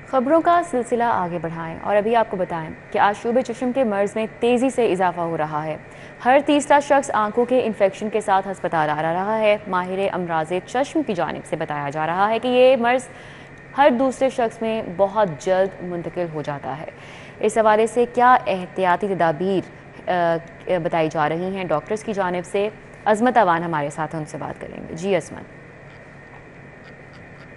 खबरों का सिलसिला आगे बढ़ाएं और अभी आपको बताएं कि आशूब चश्म के मर्ज में तेज़ी से इजाफा हो रहा है। हर तीसरा शख्स आंखों के इन्फेक्शन के साथ अस्पताल आ रहा है। माहिर अमराज़ चश्म की जानिब से बताया जा रहा है कि ये मर्ज हर दूसरे शख्स में बहुत जल्द मुंतकिल हो जाता है। इस हवाले से क्या एहतियाती तदाबीर बताई जा रही हैं डॉक्टर्स की जानिब से, अजमत अवान हमारे साथ हैं, उनसे बात करेंगे। जी अजमत।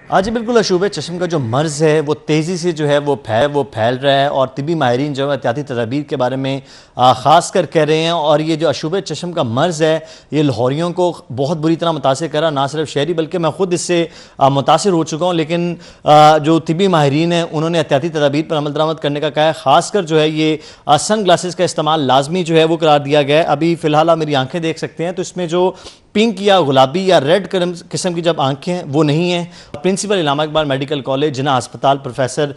आज बिल्कुल अशूब चश्म का जो मर्ज़ है वो तेज़ी से जो है वो फैल रहा है और तिबी माहिरीन जो है एहतियाती तदाबीर के बारे में ख़ास कर कह रहे हैं। और ये जो अशूब चश्म का मर्ज़ है ये लाहौरियों को बहुत बुरी तरह मुतासिर करा, ना सिर्फ शहरी बल्कि मैं ख़ुद इससे मुतासिर हो चुका हूँ। लेकिन जो तिबी माहिरीन हैं उन्होंने एहतियाती तदाबीर पर अमल दरामद करने का कहा है। ख़ासकर जो है ये सन ग्लासेस का इस्तेमाल लाजमी जो है वो करार दिया गया है। अभी फ़िलहाल आप मेरी आँखें देख सकते हैं तो इसमें जो पिंक या गुलाबी या रेड किस्म की जब आंखें हैं वो नहीं हैं। प्रिंसिपल इलामा इकबाल मेडिकल कॉलेज जिन्ना अस्पताल प्रोफेसर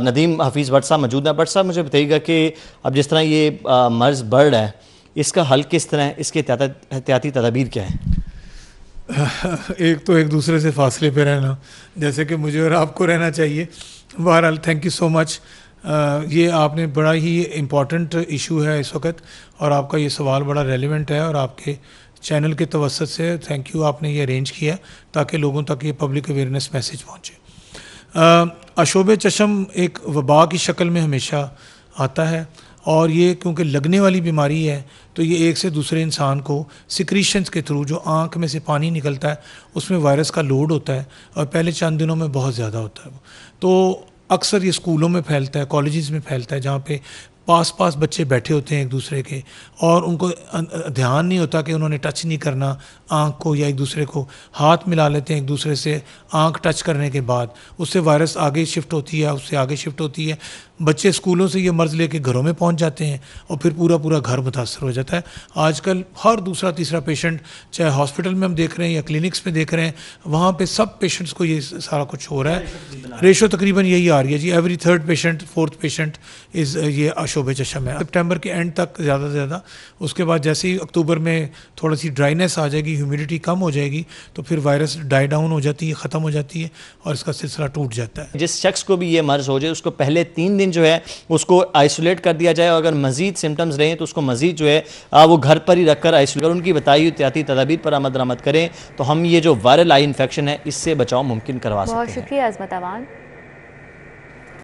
नदीम हफीज़ भट्ट साहब मौजूद हैं। भट्ट साहब मुझे बताइएगा कि अब जिस तरह ये मर्ज़ बढ़ रहा है इसका हल किस तरह है, इसके एहतियाती तदाबीर क्या है? एक तो एक दूसरे से फासले पे रहना, जैसे कि मुझे और आपको रहना चाहिए। बहरहाल थैंक यू सो मच। ये आपने बड़ा ही इम्पॉर्टेंट इशू है इस वक्त और आपका ये सवाल बड़ा रेलिवेंट है और आपके चैनल के तवसत से थैंक यू, आपने ये अरेंज किया ताकि लोगों तक ये पब्लिक अवेयरनेस मैसेज पहुँचे। अशोब चश्म एक वबा की शक्ल में हमेशा आता है और ये क्योंकि लगने वाली बीमारी है तो ये एक से दूसरे इंसान को सिक्रीशंस के थ्रू, जो आँख में से पानी निकलता है उसमें वायरस का लोड होता है और पहले चंद दिनों में बहुत ज़्यादा होता है। तो अक्सर ये स्कूलों में फैलता है, कॉलेजेस में फैलता है, जहाँ पे पास बच्चे बैठे होते हैं एक दूसरे के और उनको ध्यान नहीं होता कि उन्होंने टच नहीं करना आँख को, या एक दूसरे को हाथ मिला लेते हैं एक दूसरे से आँख टच करने के बाद, उससे वायरस आगे शिफ्ट होती है, उससे आगे शिफ्ट होती है। बच्चे स्कूलों से ये मर्ज़ लेके घरों में पहुंच जाते हैं और फिर पूरा घर मुतासर हो जाता है। आजकल हर दूसरा तीसरा पेशेंट, चाहे हॉस्पिटल में हम देख रहे हैं या क्लिनिक्स में देख रहे हैं, वहाँ पे सब पेशेंट्स को ये सारा कुछ हो रहा है। रेशो तकरीबन यही आ रही है जी, every third patient, fourth patient is ये अशोब चश्म है। सितंबर के एंड तक ज़्यादा से ज़्यादा, उसके बाद जैसे ही अक्टूबर में थोड़ा सी ड्राइनेस आ जाएगी, ह्यूमिडिटी कम हो जाएगी, तो फिर वायरस डाई डाउन हो जाती है, ख़त्म हो जाती है और इसका सिलसिला टूट जाता है। जिस शख्स को भी ये मर्ज़ हो जाए उसको पहले 3 दिन जो है उसको आइसोलेट कर दिया जाए और अगर मजीद सिम्टम्स रहें तो उसको मजीद जो है वो घर पर ही रखकर आइसोलेट, अगर उनकी बताई हुई एहतियाती तदाबीर पर अमल दरामद करें तो हम ये जो वायरल आई इन्फेक्शन है इससे बचाव मुमकिन करवा सकते हैं। बहुत शुक्रिया अजमत अवान।